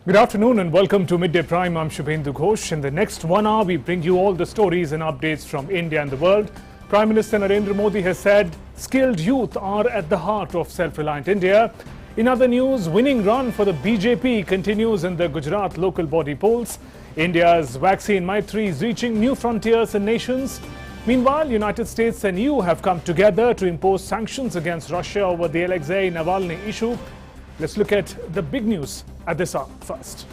Good afternoon and welcome to Midday Prime. I'm Shubhendu Ghosh. In the next 1 hour, we bring you all the stories and updates from India and the world. Prime Minister Narendra Modi has said skilled youth are at the heart of self-reliant India. In other news, winning run for the BJP continues in the Gujarat local body polls. India's vaccine Maitri is reaching new frontiers and nations. Meanwhile, United States and EU have come together to impose sanctions against Russia over the Alexei Navalny issue. Let's look at the big news at this hour first.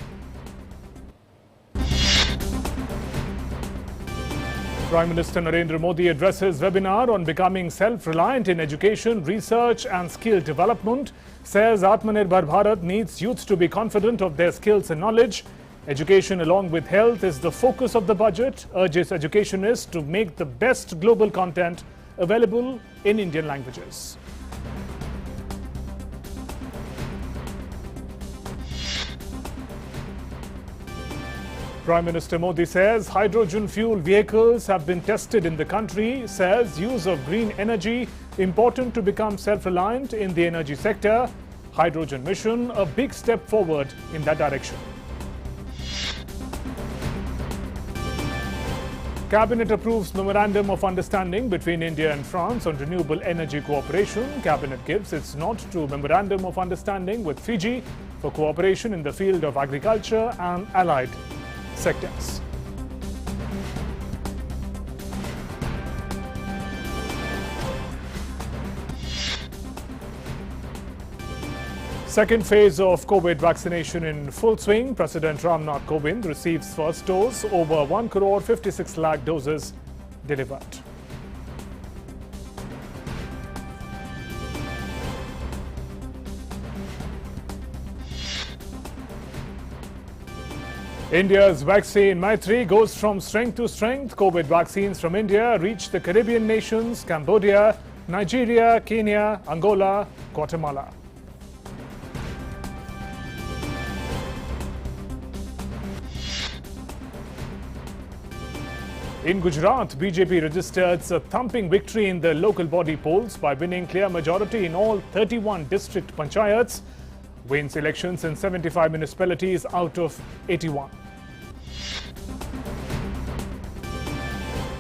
Prime Minister Narendra Modi addresses webinar on becoming self-reliant in education, research and skill development. Says Atmanirbhar Bharat needs youth to be confident of their skills and knowledge. Education along with health is the focus of the budget. Urges educationists to make the best global content available in Indian languages. Prime Minister Modi says hydrogen fuel vehicles have been tested in the country. Says use of green energy important to become self-reliant in the energy sector. Hydrogen mission a big step forward in that direction. Cabinet approves Memorandum of Understanding between India and France on renewable energy cooperation. Cabinet gives its nod to Memorandum of Understanding with Fiji for cooperation in the field of agriculture and allied sectors. Second phase of COVID vaccination in full swing. President Ram Nath Kovind receives first dose. Over 1 crore 56 lakh doses delivered. India's vaccine Maitri goes from strength to strength. COVID vaccines from India reach the Caribbean nations, Cambodia, Nigeria, Kenya, Angola, Guatemala. In Gujarat, BJP registered a thumping victory in the local body polls by winning clear majority in all 31 district panchayats. Wins elections in 75 municipalities out of 81.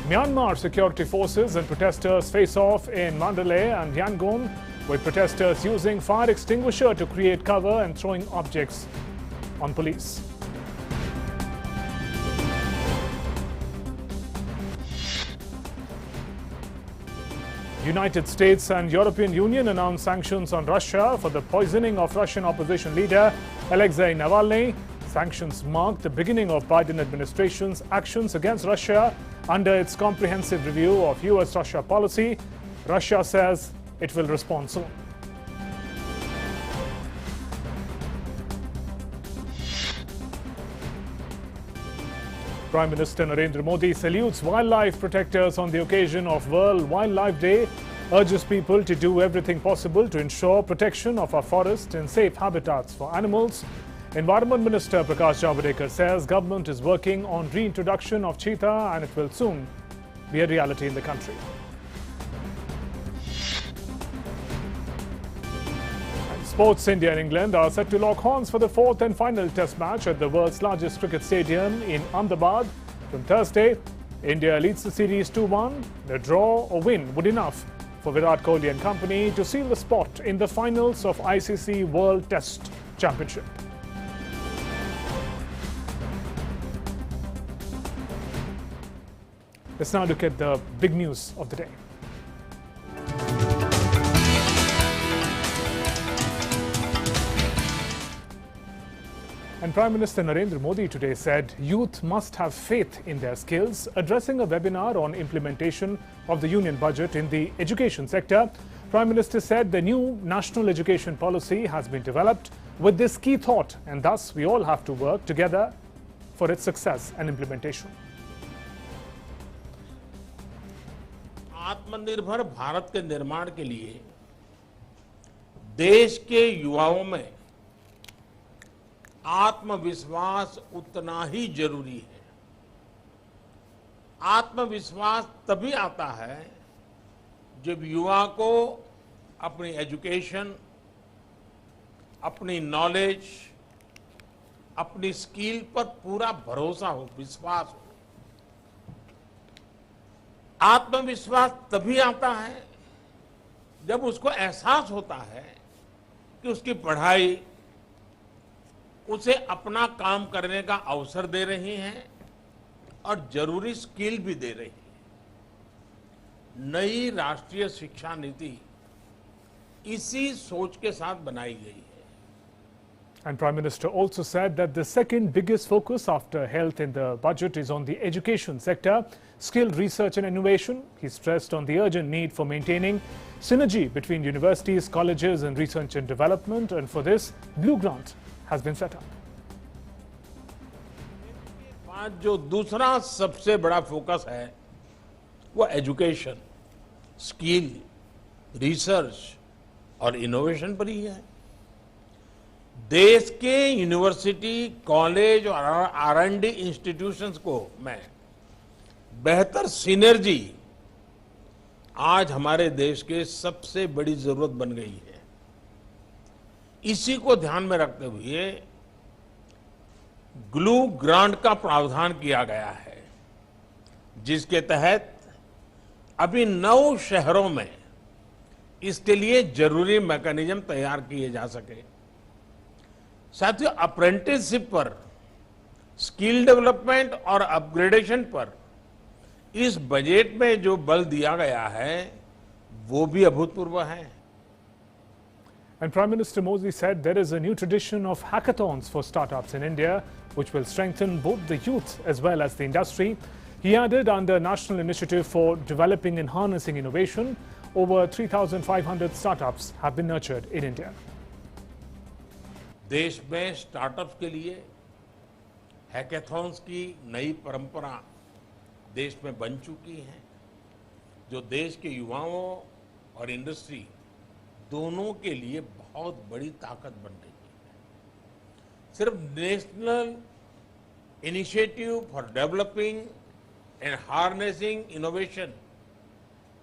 Myanmar security forces and protesters face off in Mandalay and Yangon, with protesters using fire extinguisher to create cover and throwing objects on police. United States and European Union announced sanctions on Russia for the poisoning of Russian opposition leader Alexei Navalny. Sanctions mark the beginning of Biden administration's actions against Russia under its comprehensive review of US-Russia policy. Russia says it will respond soon. Prime Minister Narendra Modi salutes wildlife protectors on the occasion of World Wildlife Day, urges people to do everything possible to ensure protection of our forests and safe habitats for animals. Environment Minister Prakash Javadekar says government is working on reintroduction of cheetah and it will soon be a reality in the country. Sports India and England are set to lock horns for the fourth and final test match at the world's largest cricket stadium in Ahmedabad from Thursday. India leads the series 2-1. The draw or win would enough for Virat Kohli and company to seal the spot in the finals of ICC World Test Championship. Let's now look at the big news of the day. And Prime Minister Narendra Modi today said youth must have faith in their skills. Addressing a webinar on implementation of the union budget in the education sector, Prime Minister said the new national education policy has been developed with this key thought, and thus we all have to work together for its success and implementation. आत्मनिर्भर भारत के निर्माण के लिए देश के युवाओं में आत्मविश्वास उतना ही जरूरी है। आत्मविश्वास तभी आता है जब युवा को अपनी एजुकेशन, अपनी नॉलेज, अपनी स्किल पर पूरा भरोसा हो, विश्वास हो। आत्मविश्वास तभी आता है जब उसको एहसास होता है कि उसकी पढ़ाई उसे अपना काम करने का अवसर दे रही है और जरूरी स्किल भी दे रही है। नई राष्ट्रीय शिक्षा नीति इसी सोच के साथ बनाई गई है। And Prime Minister also said that the second biggest focus after health in the budget is on the education sector, skill research and innovation. He stressed on the urgent need for maintaining synergy between universities, colleges and research and development, and for this, Blue Grant has been set up. आज जो दूसरा सबसे बड़ा focus है वो education, skill, research और innovation पर ही है। देश के यूनिवर्सिटी, कॉलेज और R&D इंस्टीट्यूशंस को मैं बेहतर सिनर्जी आज हमारे देश के सबसे बड़ी जरूरत बन गई है। इसी को ध्यान में रखते हुए ग्लू ग्रांट का प्रावधान किया गया है, जिसके तहत अभी 9 शहरों में इसके लिए जरूरी मैकेनिज्म तैयार किए जा सके। साथियों, अप्रेंटिसशिप पर, स्किल डेवलपमेंट और अपग्रेडेशन पर इस बजट में जो बल दिया गया है वो भी अभूतपूर्व है। And Prime Minister Modi said there is a new tradition of hackathons for startups in India, which will strengthen both the youth as well as the industry. He added, under National Initiative for Developing and Harnessing Innovation, over 3,500 startups have been nurtured in India. देश में startups के लिए hackathons की नई परंपरा देश में बन चुकी है, जो देश के युवाओं और इंडस्ट्री दोनों के लिए बहुत बड़ी ताकत बन रही है। सिर्फ national initiative for developing and harnessing innovation,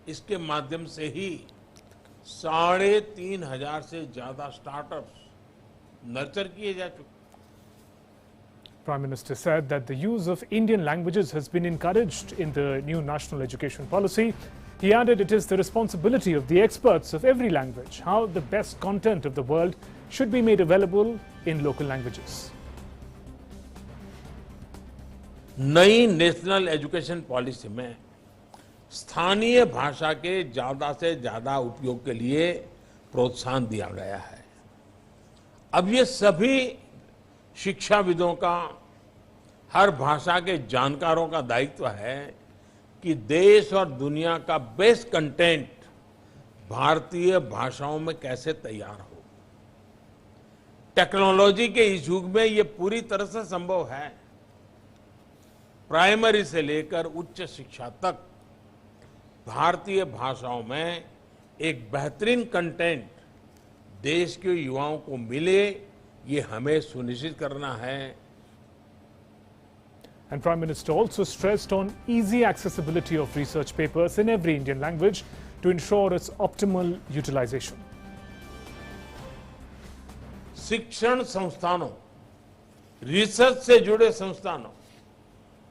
इसके माध्यम से ही 3,500 से ज्यादा स्टार्टअप्स नर्चर किए जा चुके। Prime Minister said that the use of Indian languages has been encouraged in the new national education policy. He added it is the responsibility of the experts of every language how the best content of the world should be made available in local languages. नई national education policy में स्थानीय भाषा के ज्यादा से ज्यादा उपयोग के लिए प्रोत्साहन दिया गया है। अब ये सभी शिक्षाविदों का, हर भाषा के जानकारों का दायित्व है कि देश और दुनिया का बेस्ट कंटेंट भारतीय भाषाओं में कैसे तैयार हो। टेक्नोलॉजी के इस युग में ये पूरी तरह से संभव है। प्राइमरी से लेकर उच्च शिक्षा तक भारतीय भाषाओं में एक बेहतरीन कंटेंट देश के युवाओं को मिले, ये हमें सुनिश्चित करना है। And Prime Minister also stressed on easy accessibility of research papers in every Indian language to ensure its optimal utilization. शिक्षण संस्थानों, रिसर्च से जुड़े संस्थानों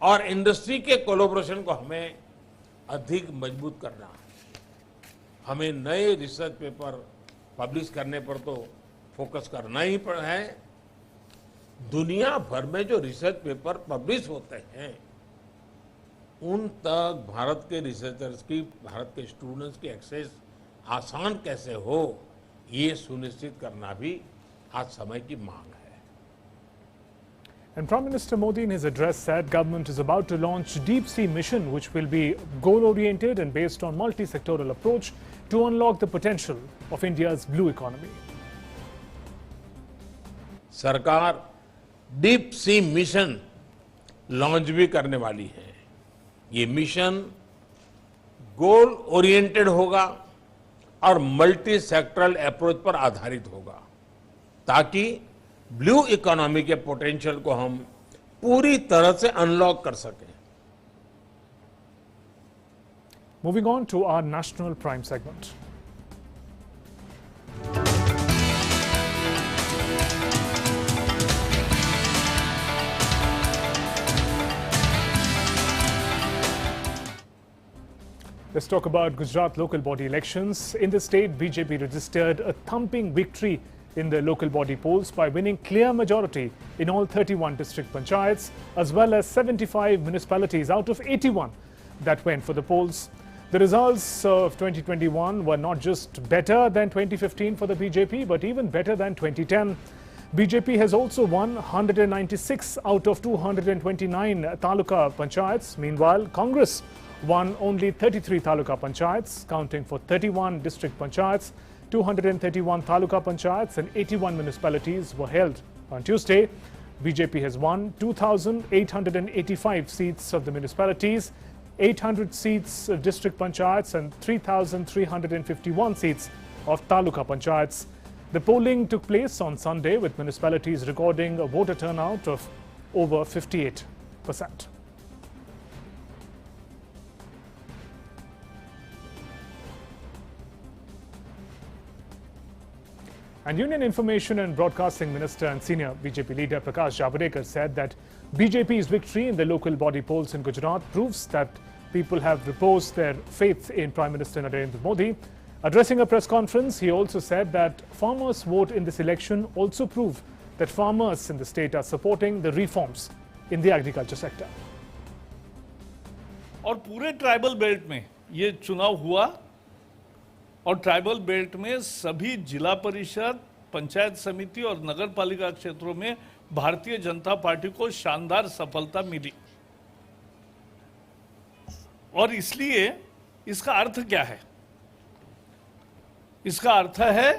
और इंडस्ट्री के कोलैबोरेशन को हमें अधिक मजबूत करना है। हमें नए रिसर्च पेपर पब्लिश करने पर तो फोकस करना ही है। दुनिया भर में जो रिसर्च पेपर पब्लिश होते हैं उन तक भारत के रिसर्चर्स की, भारत के स्टूडेंट्स की एक्सेस आसान कैसे हो, ये सुनिश्चित करना भी आज समय की मांग है। And Prime Minister Modi in his address said government is about to launch Deep Sea mission, which will be goal-oriented and based on multi-sectoral approach to unlock the potential of India's blue economy. सरकार deep sea mission launch भी करने वाली है। ये mission goal oriented होगा और multi sectoral approach पर आधारित होगा, ताकि ब्लू इकोनॉमी के पोटेंशियल को हम पूरी तरह से अनलॉक कर सकें। Moving on to our national prime segment. Let's talk about Gujarat local body elections. In the state, BJP registered a thumping victory in the local body polls by winning clear majority in all 31 district panchayats, as well as 75 municipalities out of 81 that went for the polls. The results of 2021 were not just better than 2015 for the BJP, but even better than 2010. BJP has also won 196 out of 229 taluka panchayats. Meanwhile, Congress won only 33 taluka panchayats, counting for 31 district panchayats, 231 taluka panchayats and 81 municipalities were held. On Tuesday, BJP has won 2,885 seats of the municipalities, 800 seats of district panchayats and 3,351 seats of taluka panchayats. The polling took place on Sunday with municipalities recording a voter turnout of over 58%. And Union Information and Broadcasting Minister and senior BJP leader Prakash Javadekar said that BJP's victory in the local body polls in Gujarat proves that people have reposed their faith in Prime Minister Narendra Modi. Addressing a press conference, he also said that farmers' vote in this election also prove that farmers in the state are supporting the reforms in the agriculture sector. और पूरे tribal belt में ये चुनाव हुआ और tribal belt में सभी जिला परिषद, पंचायत समिति और नगर पालिका क्षेत्रों में भारतीय जनता पार्टी को शानदार सफलता मिली। और इसलिए इसका अर्थ क्या है? इसका अर्थ है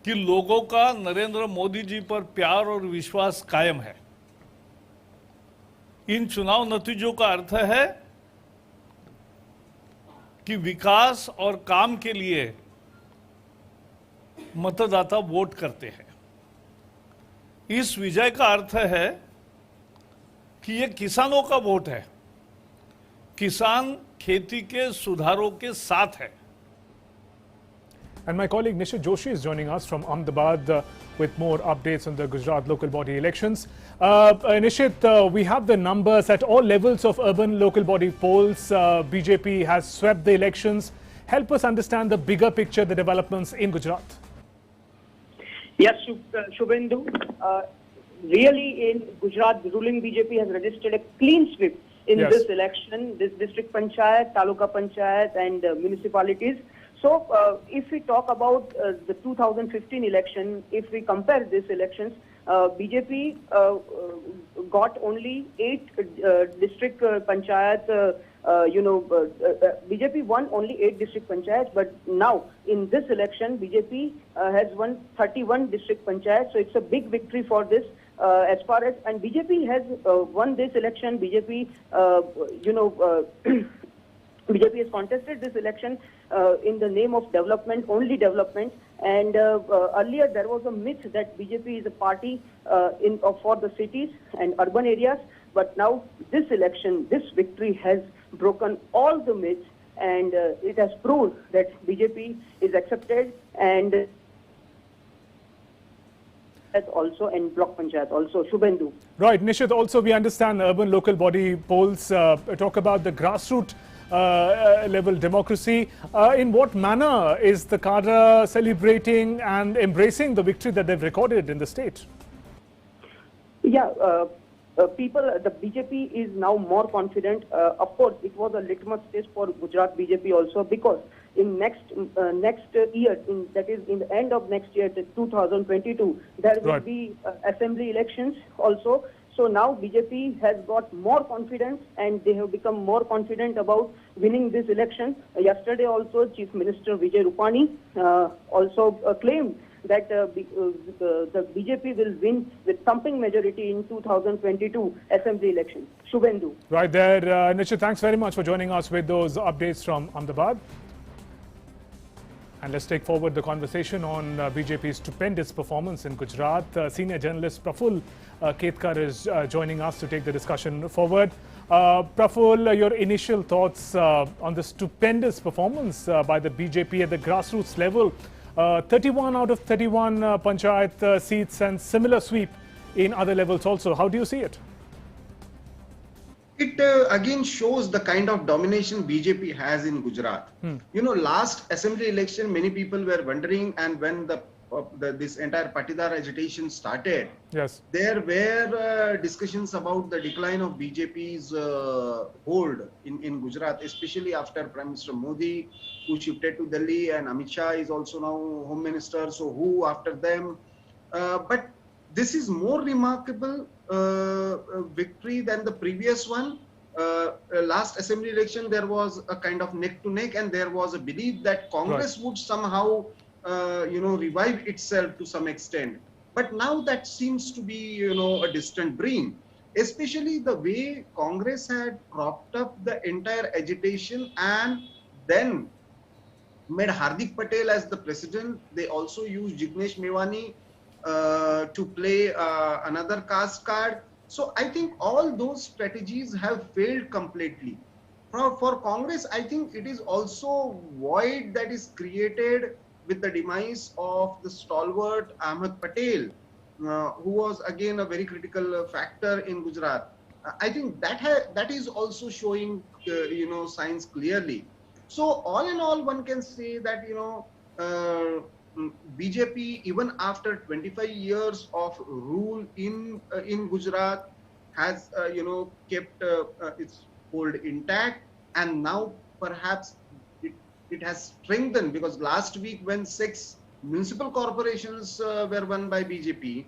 कि लोगों का नरेंद्र मोदी जी पर प्यार और विश्वास कायम है। इन चुनाव नतीजों का अर्थ है कि विकास और काम के लिए मतदाता वोट करते हैं। इस विजय का अर्थ है कि ये किसानों का वोट है। किसान खेती के सुधारों के साथ है। And my colleague Nishit Joshi is joining us from Ahmedabad with more updates on the Gujarat local body elections. Nishit, we have the numbers at all levels of urban local body polls. BJP has swept the elections. Help us understand the bigger picture, the developments in Gujarat. Yes, Shubhendu. Really, in Gujarat, the ruling BJP has registered a clean sweep in this election, this district panchayat, taluka panchayat and municipalities. So, if we talk about the 2015 election, if we compare these elections, BJP got only 8 district panchayats. BJP won only 8 district panchayats, but now in this election, BJP has won 31 district panchayats. So it's a big victory for this. As far as and BJP has won this election, BJP BJP has contested this election in the name of development, only development. And earlier there was a myth that BJP is a party for the cities and urban areas. But now this election, this victory has broken all the myths, and it has proved that BJP is accepted and also and block panchayat also. Shubhendu. Right, Nishit, also we understand urban local body polls talk about the grassroots level democracy. In what manner is the cadre celebrating and embracing the victory that they've recorded in the state? Yeah, the BJP is now more confident. Of course, it was a litmus test for Gujarat BJP also, because in next year, that is in the end of next year, 2022, there will be assembly elections also. So now BJP has got more confidence and they have become more confident about winning this election. Yesterday also, Chief Minister Vijay Rupani also claimed that the BJP will win with thumping majority in 2022 assembly election. Shubhendu. Right there, Nishit, thanks very much for joining us with those updates from Ahmedabad. And let's take forward the conversation on BJP's stupendous performance in Gujarat. Senior journalist Praful Ketkar is joining us to take the discussion forward. Praful, your initial thoughts on the stupendous performance by the BJP at the grassroots level. 31 out of 31 panchayat seats and similar sweep in other levels also. How do you see it? It again shows the kind of domination BJP has in Gujarat. You know, last assembly election, many people were wondering, and when this entire Patidar agitation started, Yes. there were discussions about the decline of BJP's hold in Gujarat, especially after Prime Minister Modi, who shifted to Delhi, and Amit Shah is also now Home Minister. So who after them? But this is more remarkable victory than the previous one. Last assembly election, there was a kind of neck to neck, and there was a belief that Congress would somehow, revive itself to some extent. But now that seems to be, a distant dream. Especially the way Congress had propped up the entire agitation and then made Hardik Patel as the president. They also used Jignesh Mewani to play another caste card. So I think all those strategies have failed completely. For Congress, I think it is also void that is created with the demise of the stalwart Ahmed Patel, who was again a very critical factor in Gujarat. I think that is also showing, signs clearly. So all in all, one can say that, BJP, even after 25 years of rule in Gujarat, has kept its hold intact, and now perhaps it has strengthened, because last week when 6 municipal corporations were won by BJP,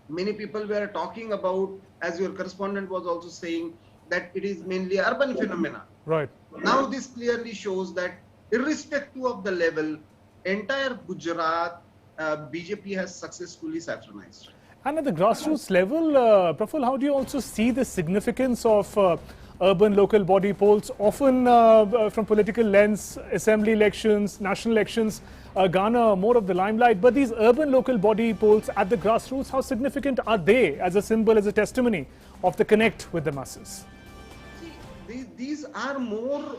many people were talking about, as your correspondent was also saying, that it is mainly urban phenomena. Right. Now this clearly shows that irrespective of the level, entire Gujarat, BJP has successfully saffronized. And at the grassroots level, Praful, how do you also see the significance of urban local body polls? Often from political lens, assembly elections, national elections garner more of the limelight. But these urban local body polls at the grassroots, how significant are they as a symbol, as a testimony of the connect with the masses? See, these are more,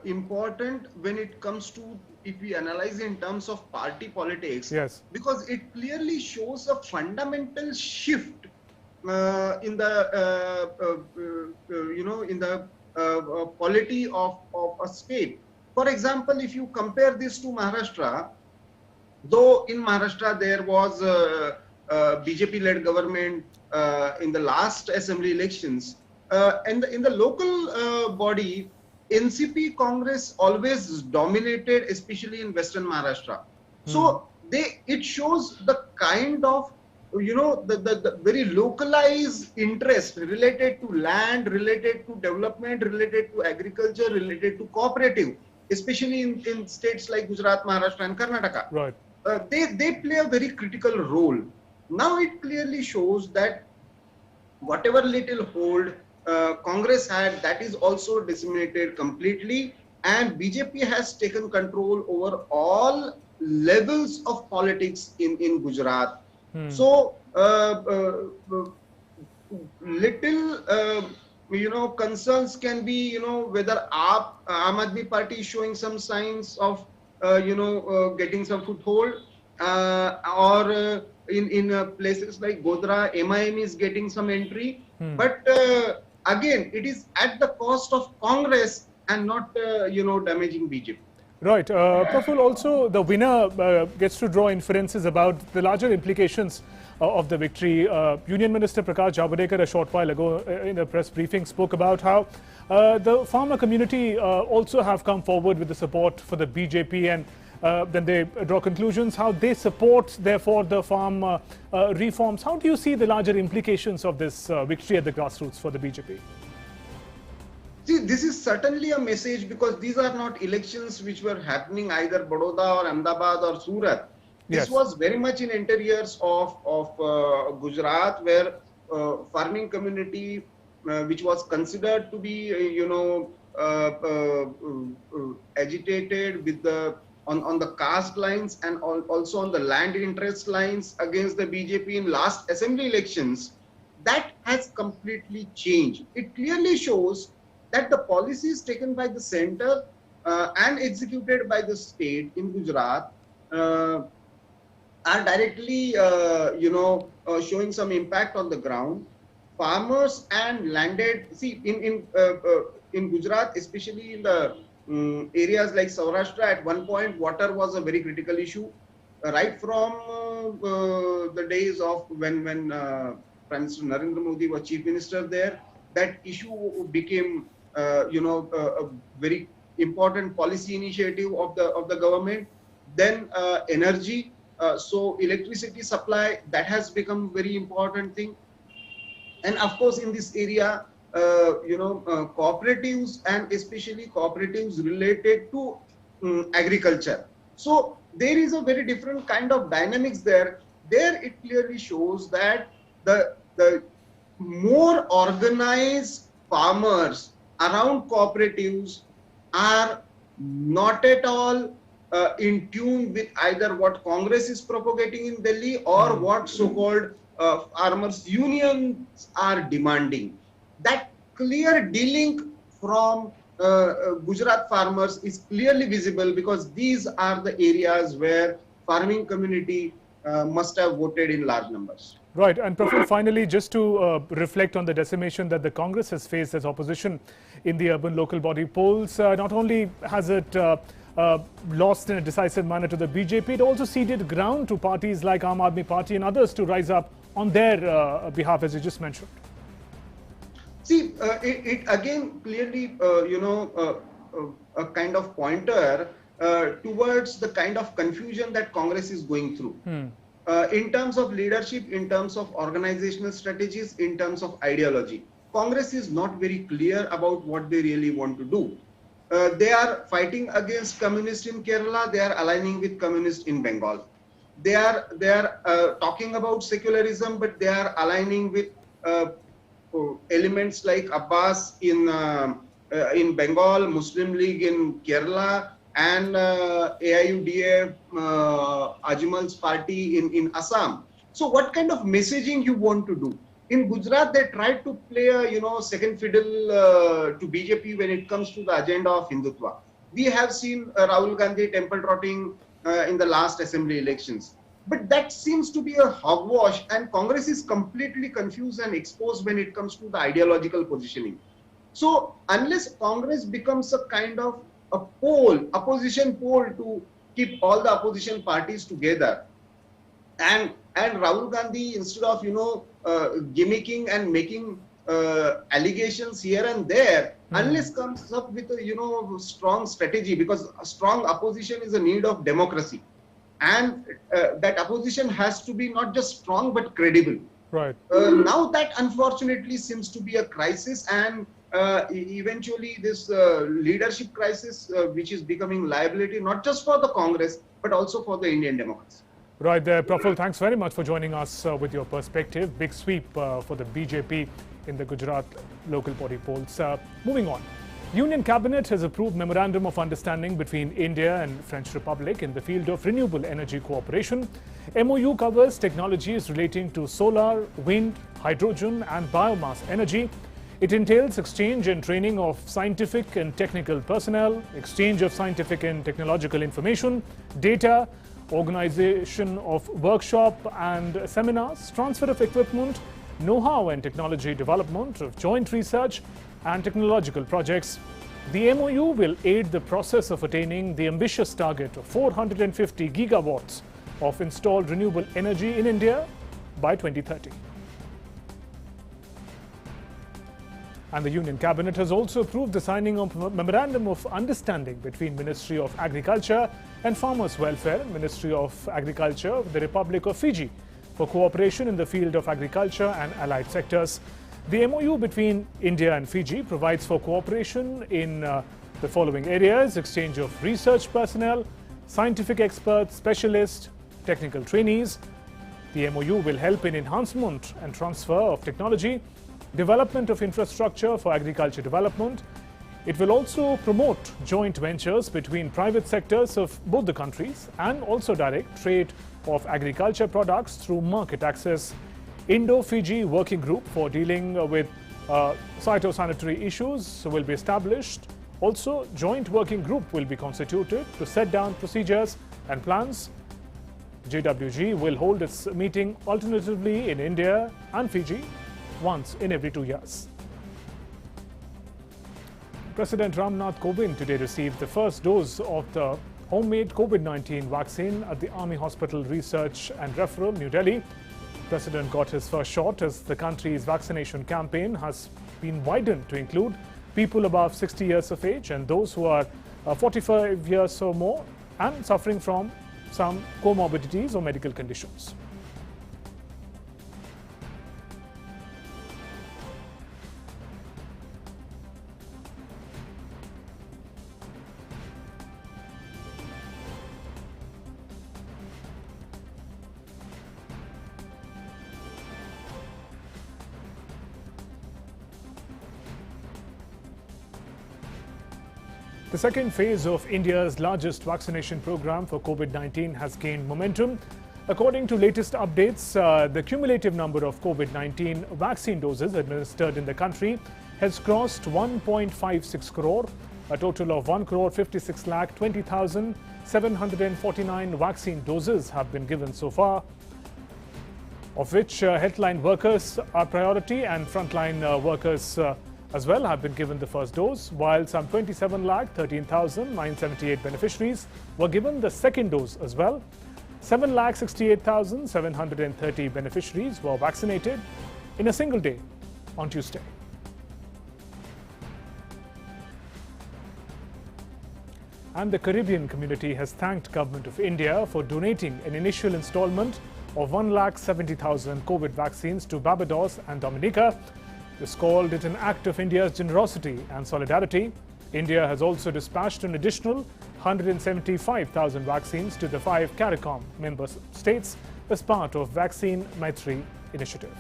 important when it comes to, if we analyze in terms of party politics. Yes. Because it clearly shows a fundamental shift in the polity of a state. For example, if you compare this to Maharashtra, though in Maharashtra there was a BJP-led government in the last assembly elections, and in the local body, NCP Congress always dominated, especially in Western Maharashtra. So it shows the kind of, the very localized interest related to land, related to development, related to agriculture, related to cooperative, especially in states like Gujarat, Maharashtra and Karnataka. Right. They play a very critical role. Now it clearly shows that whatever little hold Congress had, that is also disseminated completely, and BJP has taken control over all levels of politics in Gujarat. So little concerns can be, whether Aam Aadmi Party is showing some signs of getting some foothold, or in places like Godhra, MIM is getting some entry, but again, it is at the cost of Congress and not, damaging BJP. Right. Praful, also the winner gets to draw inferences about the larger implications of the victory. Union Minister Prakash Javadekar a short while ago in a press briefing spoke about how the farmer community also have come forward with the support for the BJP, and then they draw conclusions how they support, therefore, the farm reforms. How do you see the larger implications of this victory at the grassroots for the BJP? See, this is certainly a message, because these are not elections which were happening either Baroda or Ahmedabad or Surat. This was very much in interiors of Gujarat, where farming community, which was considered to be, agitated with on the caste lines and also on the land interest lines against the BJP in last assembly elections, that has completely changed. It clearly shows that the policies taken by the center and executed by the state in Gujarat are directly, showing some impact on the ground. farmers and landed, see, in Gujarat, especially in the areas like Saurashtra, at one point, water was a very critical issue. Right from the days of when Prime Minister Narendra Modi was Chief Minister there, that issue became, a very important policy initiative of the government. Then energy, so electricity supply, that has become very important thing. And of course, in this area, cooperatives, and especially cooperatives related to agriculture. So there is a very different kind of dynamics there. There it clearly shows that the more organized farmers around cooperatives are not at all in tune with either what Congress is propagating in Delhi or what so-called farmers unions are demanding. That clear delink from Gujarat farmers is clearly visible, because these are the areas where farming community must have voted in large numbers. Right. And Praful, finally, just to reflect on the decimation that the Congress has faced as opposition in the urban local body polls, not only has it lost in a decisive manner to the BJP, it also ceded ground to parties like Aam Aadmi Party and others to rise up on their behalf, as you just mentioned. See, it again clearly, a kind of pointer towards the kind of confusion that Congress is going through. In terms of leadership, in terms of organizational strategies, in terms of ideology. Congress is not very clear about what they really want to do. They are fighting against communists in Kerala, they are aligning with communists in Bengal. They are talking about secularism, but they are aligning with elements like Abbas in Bengal, Muslim League in Kerala, and AIUDF, Ajmal's party in Assam. So what kind of messaging you want to do? In Gujarat, they tried to play a second fiddle to BJP when it comes to the agenda of Hindutva. We have seen Rahul Gandhi temple trotting in the last assembly elections. But that seems to be a hogwash, and Congress is completely confused and exposed when it comes to the ideological positioning. So unless Congress becomes a kind of a pole, opposition pole to keep all the opposition parties together, and Rahul Gandhi, instead of gimmicking and making allegations here and there, unless comes up with a strong strategy, because a strong opposition is a need of democracy, and that opposition has to be not just strong but credible. Right. Now that unfortunately seems to be a crisis, and eventually this leadership crisis, which is becoming liability not just for the Congress but also for the Indian democracy. Right there, Praful, thanks very much for joining us with your perspective. Big sweep for the BJP in the Gujarat local body polls. Moving on. Union Cabinet has approved Memorandum of Understanding between India and French Republic in the field of renewable energy cooperation. MOU covers technologies relating to solar, wind, hydrogen and biomass energy. It entails exchange and training of scientific and technical personnel, exchange of scientific and technological information, data, organization of workshop and seminars, transfer of equipment, know-how and technology development of joint research and technological projects. The MOU will aid the process of attaining the ambitious target of 450 gigawatts of installed renewable energy in India by 2030. And the Union Cabinet has also approved the signing of a Memorandum of Understanding between Ministry of Agriculture and Farmers' Welfare and Ministry of Agriculture of the Republic of Fiji for cooperation in the field of agriculture and allied sectors. The MOU between India and Fiji provides for cooperation in the following areas: exchange of research personnel, scientific experts, specialists, technical trainees. The MOU will help in enhancement and transfer of technology, development of infrastructure for agriculture development. It will also promote joint ventures between private sectors of both the countries and also direct trade of agriculture products through market access. Indo-Fiji Working Group for dealing with phytosanitary issues will be established. Also, joint working group will be constituted to set down procedures and plans. JWG will hold its meeting alternatively in India and Fiji. once in every 2 years. President Ram Nath Kovind today received the first dose of the homemade COVID-19 vaccine at the Army Hospital Research and Referral, New Delhi. The President got his first shot as the country's vaccination campaign has been widened to include people above 60 years of age and those who are 45 years or more and suffering from some comorbidities or medical conditions. The second phase of India's largest vaccination program for COVID-19 has gained momentum. According to latest updates, the cumulative number of COVID-19 vaccine doses administered in the country has crossed 1.56 crore. A total of 1,56,20,749 vaccine doses have been given so far, of which healthline workers are priority and frontline workers as well have been given the first dose, while some 27,13,978 beneficiaries were given the second dose as well. 7,68,730 beneficiaries were vaccinated in a single day on Tuesday. And the Caribbean community has thanked Government of India for donating an initial installment of 1,70,000 COVID vaccines to Barbados and Dominica. This called it an act of India's generosity and solidarity. India has also dispatched an additional 175,000 vaccines to the 5 CARICOM member states as part of Vaccine Maitri initiative.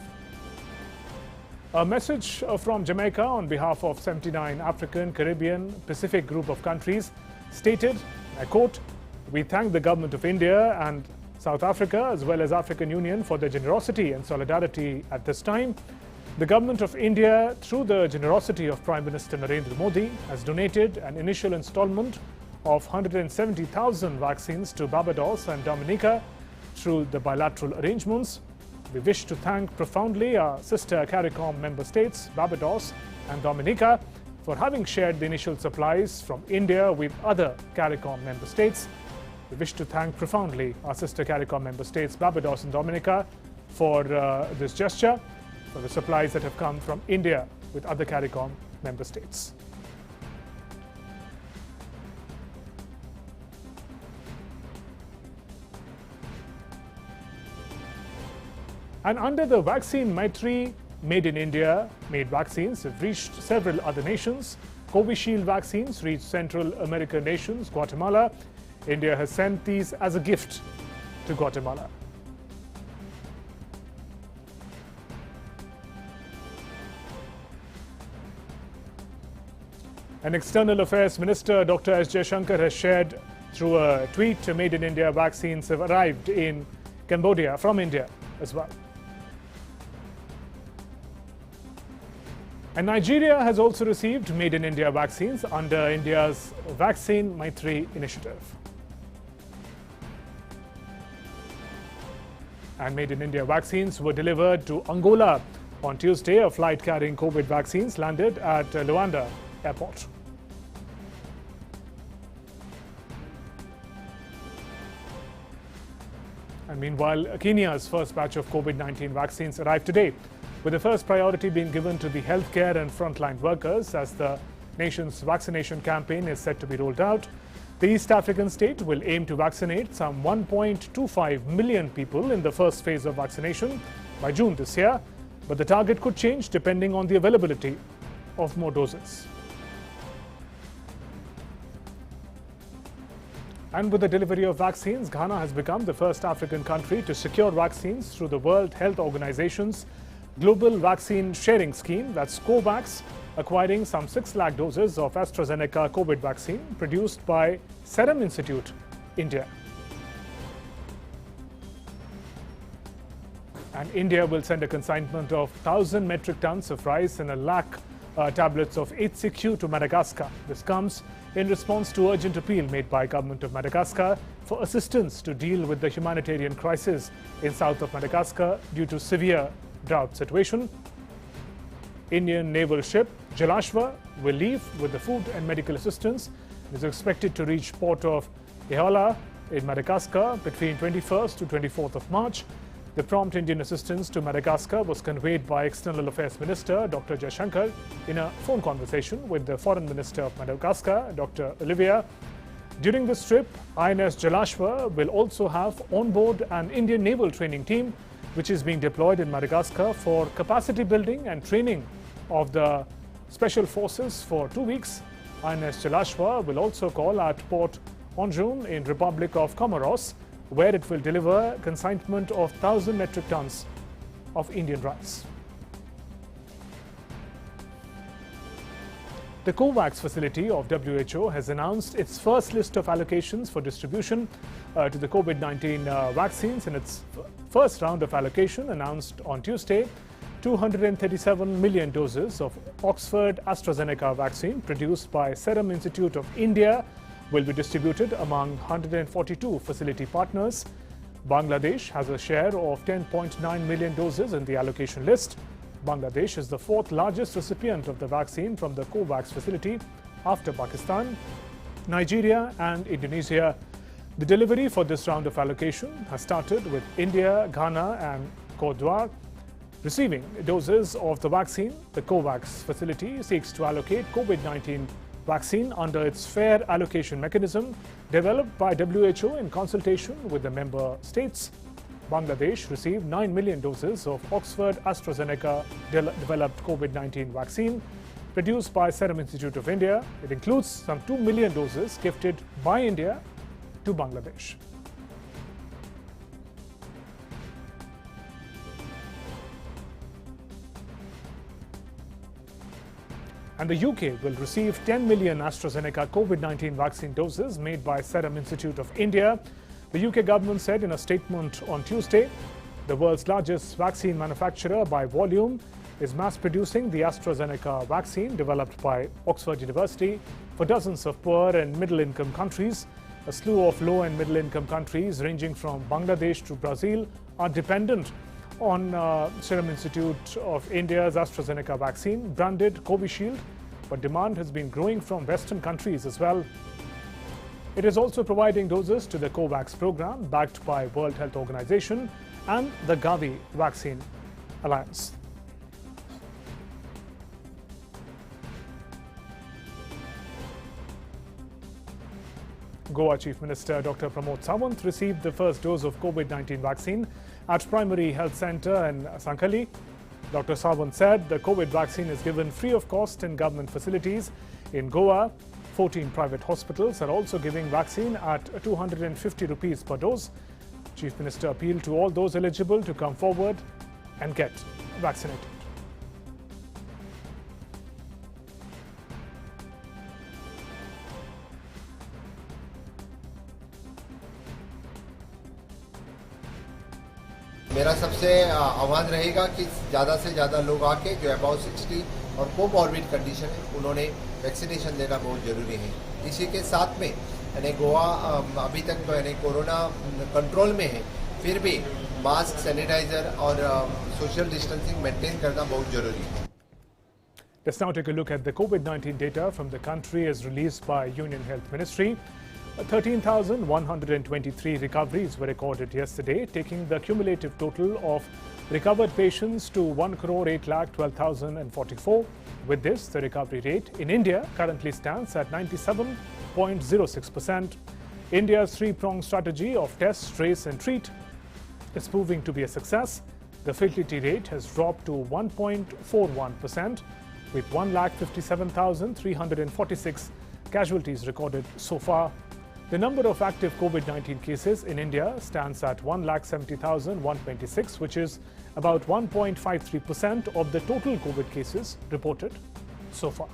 A message from Jamaica on behalf of 79 African, Caribbean, Pacific group of countries stated, I quote, "We thank the Government of India and South Africa as well as African Union for their generosity and solidarity at this time. The Government of India, through the generosity of Prime Minister Narendra Modi, has donated an initial installment of 170,000 vaccines to Barbados and Dominica through the bilateral arrangements. We wish to thank profoundly our sister CARICOM member states, Barbados and Dominica, for having shared the initial supplies from India with other CARICOM member states. We wish to thank profoundly our sister CARICOM member states, Barbados and Dominica, for this gesture, for the supplies that have come from India with other CARICOM member states." And under the Vaccine Maitri, Made in India made vaccines have reached several other nations. Covishield vaccines reached Central American nations, Guatemala. India has sent these as a gift to Guatemala. And External Affairs Minister Dr. S. Jaishankar has shared through a tweet, Made in India vaccines have arrived in Cambodia from India as well. And Nigeria has also received Made in India vaccines under India's Vaccine Maitri initiative. And Made in India vaccines were delivered to Angola on Tuesday. A flight carrying COVID vaccines landed at Luanda Airport. And meanwhile, Kenya's first batch of COVID-19 vaccines arrived today, with the first priority being given to the healthcare and frontline workers as the nation's vaccination campaign is set to be rolled out. The East African state will aim to vaccinate some 1.25 million people in the first phase of vaccination by June this year, but the target could change depending on the availability of more doses. And with the delivery of vaccines, Ghana has become the first African country to secure vaccines through the World Health Organization's Global Vaccine Sharing Scheme, that's COVAX, acquiring some 6 lakh doses of AstraZeneca COVID vaccine produced by Serum Institute, India. And India will send a consignment of 1,000 metric tons of rice and 1 lakh tablets of HCQ to Madagascar. This comes in response to urgent appeal made by Government of Madagascar for assistance to deal with the humanitarian crisis in south of Madagascar due to severe drought situation. Indian naval ship Jalashva will leave with the food and medical assistance. It is expected to reach port of Ehola in Madagascar between 21st to 24th of March. The prompt Indian assistance to Madagascar was conveyed by External Affairs Minister Dr. Jaishankar in a phone conversation with the Foreign Minister of Madagascar, Dr. Olivia. During this trip, INS Jalashva will also have on board an Indian naval training team which is being deployed in Madagascar for capacity building and training of the special forces for 2 weeks. INS Jalashva will also call at Port Onjun in Republic of Comoros, where it will deliver consignment of 1,000 metric tons of Indian rice. The COVAX facility of WHO has announced its first list of allocations for distribution to the COVID-19 vaccines. In its first round of allocation announced on Tuesday, 237 million doses of Oxford AstraZeneca vaccine produced by Serum Institute of India will be distributed among 142 facility partners. Bangladesh has a share of 10.9 million doses in the allocation list. Bangladesh is the fourth largest recipient of the vaccine from the COVAX facility after Pakistan, Nigeria and Indonesia. The delivery for this round of allocation has started with India, Ghana and Cote d'Ivoire receiving doses of the vaccine. The COVAX facility seeks to allocate COVID-19 vaccine under its fair allocation mechanism developed by WHO in consultation with the member states. Bangladesh received 9 million doses of Oxford AstraZeneca developed COVID-19 vaccine produced by Serum Institute of India. It includes some 2 million doses gifted by India to Bangladesh. And the UK will receive 10 million AstraZeneca COVID-19 vaccine doses made by Serum Institute of India. The UK government said in a statement on Tuesday, the world's largest vaccine manufacturer by volume is mass-producing the AstraZeneca vaccine developed by Oxford University for dozens of poor and middle-income countries. A slew of low and middle-income countries ranging from Bangladesh to Brazil are dependent on Serum Institute of India's AstraZeneca vaccine, branded Covishield, but demand has been growing from Western countries as well. It is also providing doses to the COVAX program backed by World Health Organization and the Gavi Vaccine Alliance. Goa Chief Minister Dr. Pramod Sawant received the first dose of COVID-19 vaccine at Primary Health Centre in Sankhali. Dr. Sawant said the COVID vaccine is given free of cost in government facilities in Goa. 14 private hospitals are also giving vaccine at 250 rupees per dose. Chief Minister appealed to all those eligible to come forward and get vaccinated. मेरा सबसे आह्वान रहेगा कि ज़्यादा से ज़्यादा लोग आके जो अबाउट 60 और कोमॉर्बिड कंडीशन है उन्होंने वैक्सीनेशन देना बहुत ज़रूरी है। इसी के साथ में यानी गोवा अभी तक तो यानी कोरोना कंट्रोल में है, फिर भी मास्क, सैनिटाइजर और सोशल डिस्टेंसिंग मेंटेन करना बहुत ज़रूरी है। Let's now take a look at the COVID-19 data from the country as released by Union Health Ministry. 13,123 recoveries were recorded yesterday, taking the cumulative total of recovered patients to 1,08,12,044. With this, the recovery rate in India currently stands at 97.06%. India's three-pronged strategy of test, trace and treat is proving to be a success. The fatality rate has dropped to 1.41%, with 1,57,346 casualties recorded so far. The number of active COVID-19 cases in India stands at 1,70,126, which is about 1.53% of the total COVID cases reported so far.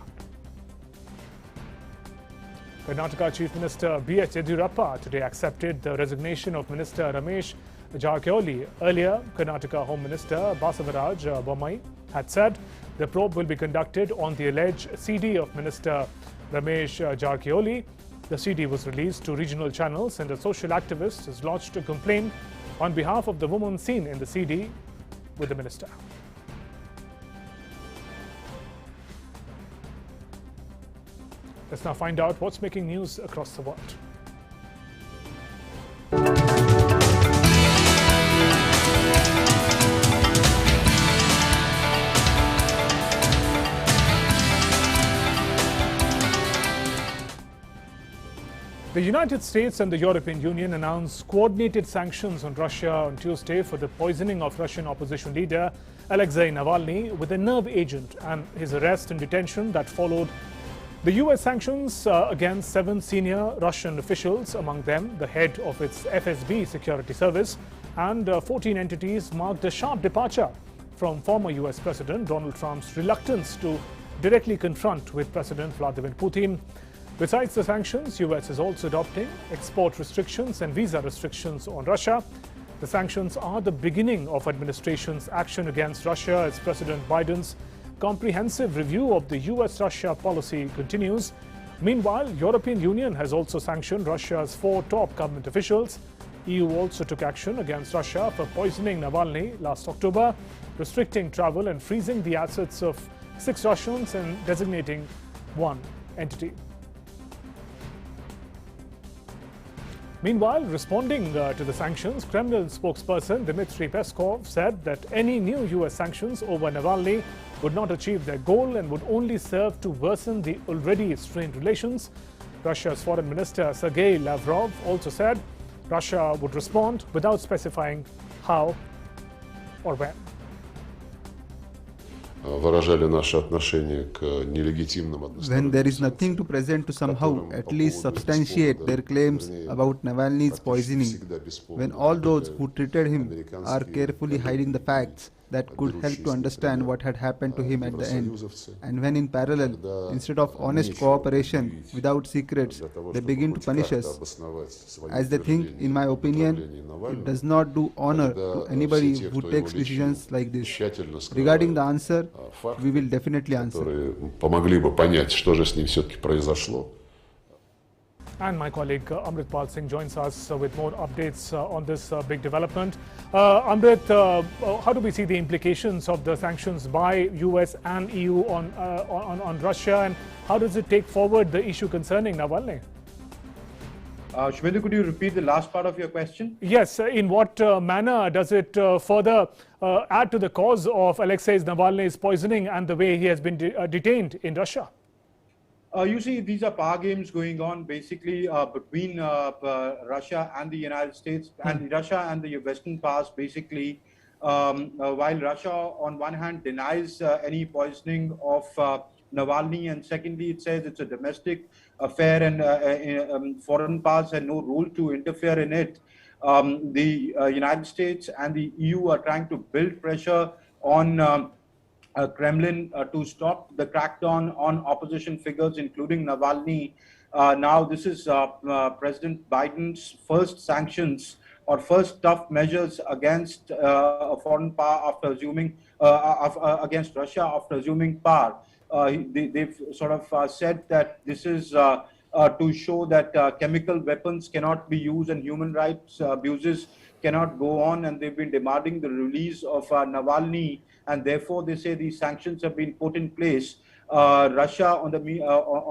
Karnataka Chief Minister B.H. Yediyurappa today accepted the resignation of Minister Ramesh Jarkioli. Earlier, Karnataka Home Minister Basavaraj Bommai had said the probe will be conducted on the alleged CD of Minister Ramesh Jarkioli. The CD was released to regional channels and a social activist has lodged a complaint on behalf of the woman seen in the CD with the minister. Let's now find out what's making news across the world. The United States and the European Union announced coordinated sanctions on Russia on Tuesday for the poisoning of Russian opposition leader Alexei Navalny with a nerve agent and his arrest and detention that followed. The US sanctions against 7 senior Russian officials, among them the head of its FSB security service, and 14 entities marked a sharp departure from former US President Donald Trump's reluctance to directly confront with President Vladimir Putin. Besides the sanctions, US is also adopting export restrictions and visa restrictions on Russia. The sanctions are the beginning of administration's action against Russia as President Biden's comprehensive review of the US-Russia policy continues. Meanwhile, European Union has also sanctioned Russia's 4 top government officials. EU also took action against Russia for poisoning Navalny last October, restricting travel and freezing the assets of 6 Russians and designating 1 entity. Meanwhile, responding to the sanctions, Kremlin spokesperson Dmitry Peskov said that any new US sanctions over Navalny would not achieve their goal and would only serve to worsen the already strained relations. Russia's Foreign Minister Sergei Lavrov also said Russia would respond without specifying how or when. When there is nothing to present to somehow at least substantiate their claims about Navalny's poisoning, when all those who treated him are carefully hiding the facts that could help to understand what had happened to him at the end, and when in parallel, instead of honest cooperation without secrets, they begin to punish us, as they think, in my opinion, it does not do honor to anybody who takes decisions like this. Regarding the answer, we will definitely answer. And my colleague Amrit Pal Singh joins us with more updates on this big development. Amrit, how do we see the implications of the sanctions by US and EU on Russia, and how does it take forward the issue concerning Navalny? Shubhendu, could you repeat the last part of your question? Yes, in what manner does it further add to the cause of Alexei Navalny's poisoning and the way he has been detained in Russia? You see, these are power games going on basically between Russia and the United States and Russia and the Western powers basically, while Russia on one hand denies any poisoning of Navalny, and secondly it says it's a domestic affair and foreign powers had no role to interfere in it. The United States and the EU are trying to build pressure on Kremlin to stop the crackdown on opposition figures, including Navalny. Now, this is President Biden's first sanctions or first tough measures against a foreign power after assuming against Russia after assuming power. They've sort of said that this is to show that chemical weapons cannot be used and human rights abuses cannot go on, and they've been demanding the release of Navalny, and therefore they say these sanctions have been put in place. Russia, on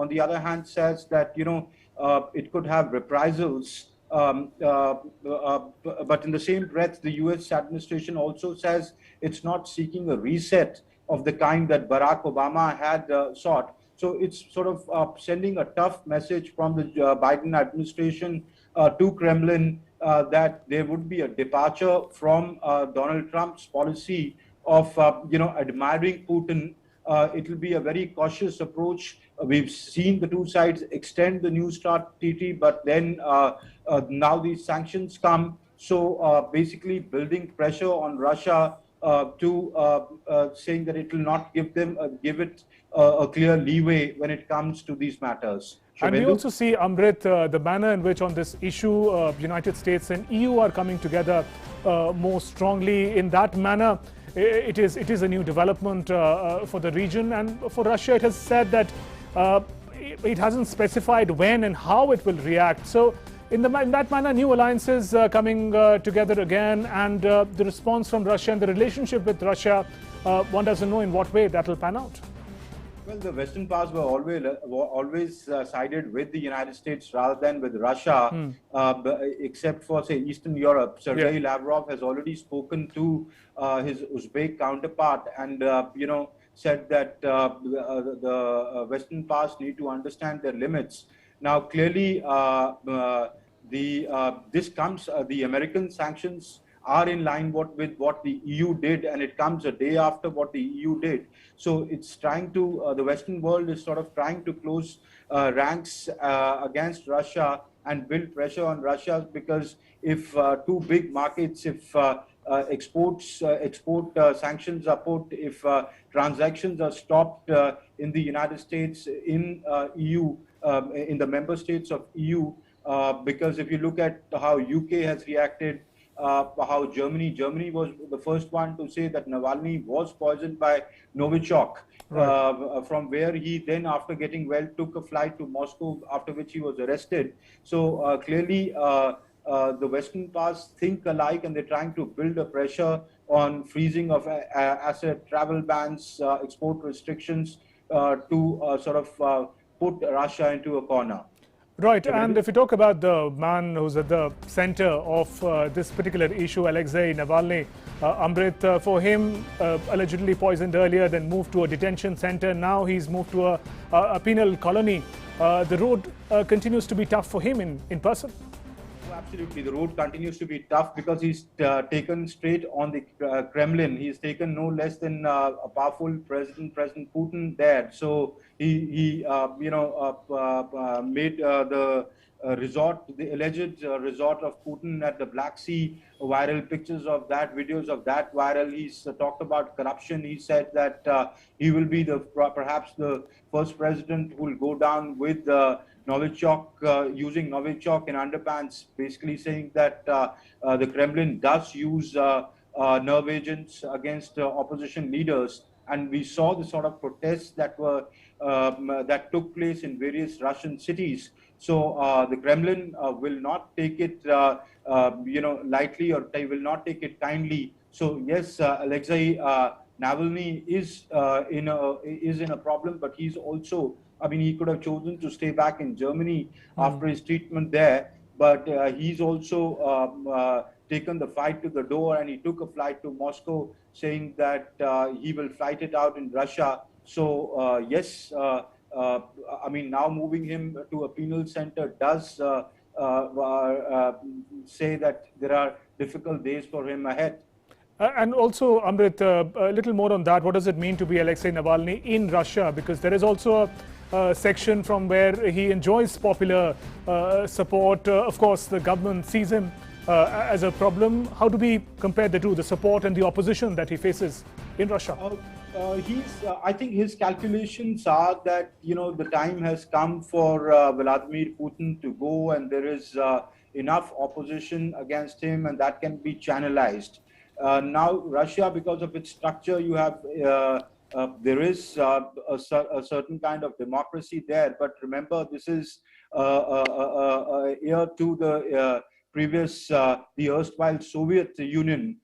the other hand, says that it could have reprisals, but in the same breath, the U.S. administration also says it's not seeking a reset of the kind that Barack Obama had sought. So it's sort of sending a tough message from the Biden administration to Kremlin that there would be a departure from Donald Trump's policy of admiring Putin. It will be a very cautious approach. We've seen the two sides extend the New START treaty, but then now these sanctions come. So basically building pressure on Russia to saying that it will not give it a clear leeway when it comes to these matters. And we also see, Amrit, the manner in which on this issue, United States and EU are coming together more strongly. In that manner, it is a new development for the region, and for Russia it has said that it hasn't specified when and how it will react. So in that manner, new alliances coming together again, and the response from Russia and the relationship with Russia, one doesn't know in what way that will pan out. Well, the Western powers were always sided with the United States rather than with Russia, except for, say, Eastern Europe. Sergei Lavrov has already spoken to his Uzbek counterpart and, said that the Western powers need to understand their limits. Now, clearly, the American sanctions are in line with what the EU did, and it comes a day after what the EU did. So it's trying to, the Western world is sort of trying to close ranks against Russia and build pressure on Russia, because if two big markets, if export sanctions are put, if transactions are stopped in the United States, in EU, in the member states of EU, because if you look at how UK has reacted, how Germany was the first one to say that Navalny was poisoned by Novichok, from where he then, after getting well, took a flight to Moscow, after which he was arrested. So clearly, the Western powers think alike, and they're trying to build a pressure on freezing of asset, travel bans, export restrictions to sort of put Russia into a corner. Right, and if you talk about the man who's at the center of this particular issue, Alexei Navalny, Amrit, for him, allegedly poisoned earlier, then moved to a detention center. Now he's moved to a penal colony. The road continues to be tough for him in person. Absolutely, the road continues to be tough because he's taken straight on the Kremlin. He's taken no less than a powerful President Putin there. So he made the resort, the alleged resort of Putin at the Black Sea viral. Pictures of that, videos of that viral. He's talked about corruption. He said that he will be perhaps the first president who will go down with Novichok, using Novichok in underpants, basically saying that the Kremlin does use nerve agents against opposition leaders. And we saw the sort of protests that were that took place in various Russian cities. So the Kremlin will not take it, lightly, or they will not take it kindly. So yes, Alexei Navalny is in a problem, but he's also, I mean, he could have chosen to stay back in Germany after his treatment there, but he's also taken the fight to the door, and he took a flight to Moscow, saying that he will fight it out in Russia. So yes, I mean, now moving him to a penal center does say that there are difficult days for him ahead. And also, Amrit, a little more on that. What does it mean to be Alexei Navalny in Russia? Because there is also a section from where he enjoys popular support. Of course, the government sees him as a problem. How do we compare the two, the support and the opposition that he faces in Russia? I think his calculations are that, the time has come for Vladimir Putin to go, and there is enough opposition against him, and that can be channelized. Now, Russia, because of its structure, you have there is a certain kind of democracy there. But remember, this is heir to the previous, the erstwhile Soviet Union,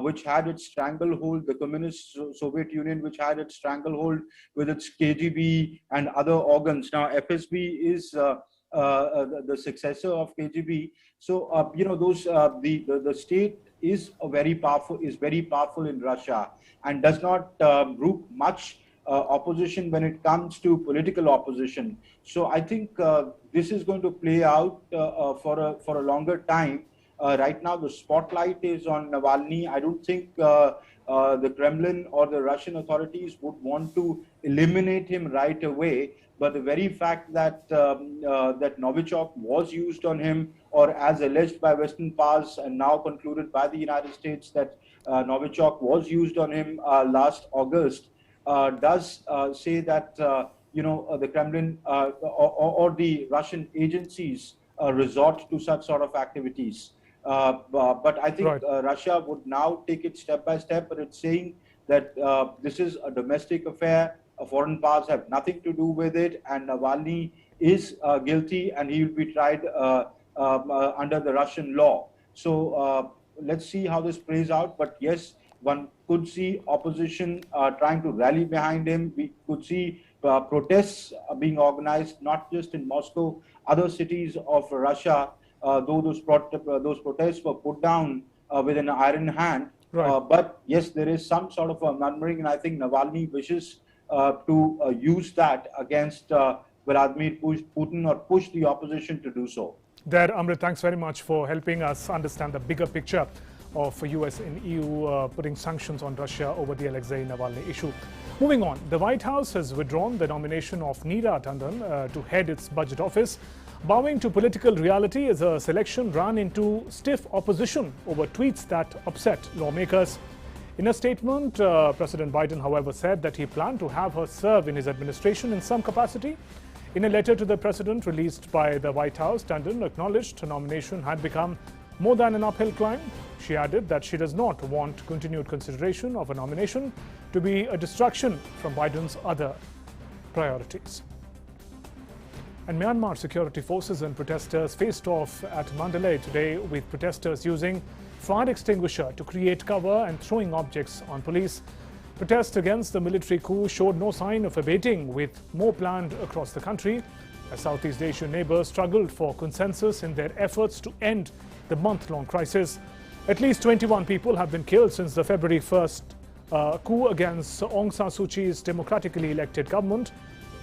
which had its stranglehold, the communist Soviet Union, which had its stranglehold with its KGB and other organs. Now, FSB is the successor of KGB. So, the state is very powerful in Russia, and does not group much opposition when it comes to political opposition. So I think this is going to play out for a longer time. Right now, the spotlight is on Navalny. I don't think the Kremlin or the Russian authorities would want to eliminate him right away. But the very fact that that Novichok was used on him, or as alleged by Western powers and now concluded by the United States that Novichok was used on him last August, does say that the Kremlin or the Russian agencies resort to such sort of activities. But I think Russia would now take it step by step, but it's saying that this is a domestic affair. Foreign powers have nothing to do with it, and Navalny is guilty, and he will be tried under the Russian law. So let's see how this plays out. But yes, one could see opposition trying to rally behind him. We could see protests are being organized, not just in Moscow, other cities of Russia, though those protests were put down with an iron hand. Right. But yes, there is some sort of a murmuring, and I think Navalny wishes to use that against Vladimir Putin, or push the opposition to do so. There, Amrit, thanks very much for helping us understand the bigger picture of US and EU putting sanctions on Russia over the Alexei Navalny issue. Moving on, the White House has withdrawn the nomination of Neera Tandon to head its budget office, bowing to political reality as a selection ran into stiff opposition over tweets that upset lawmakers. In a statement, President Biden, however, said that he planned to have her serve in his administration in some capacity. In a letter to the president released by the White House, Tandon acknowledged her nomination had become more than an uphill climb. She added that she does not want continued consideration of a nomination to be a distraction from Biden's other priorities. And Myanmar security forces and protesters faced off at Mandalay today, with protesters using fire extinguisher to create cover and throwing objects on police. Protests against the military coup showed no sign of abating, with more planned across the country as Southeast Asian neighbors struggled for consensus in their efforts to end the month-long crisis. At least 21 people have been killed since the February 1st coup against Aung San Suu Kyi's democratically elected government.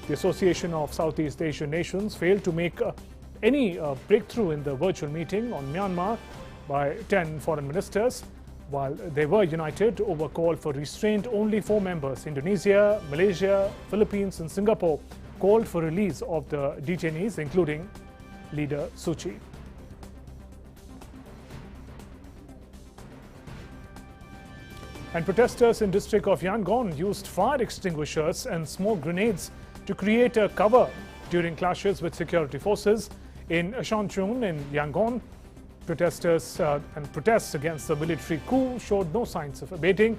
The Association of Southeast Asian Nations failed to make any breakthrough in the virtual meeting on Myanmar by 10 foreign ministers. While they were united over call for restraint, only 4 members, Indonesia, Malaysia, Philippines and Singapore, called for release of the detainees, including leader Suu Kyi. And protesters in district of Yangon used fire extinguishers and smoke grenades to create a cover during clashes with security forces in Shanchun in Yangon. Protesters and protests against the military coup showed no signs of abating,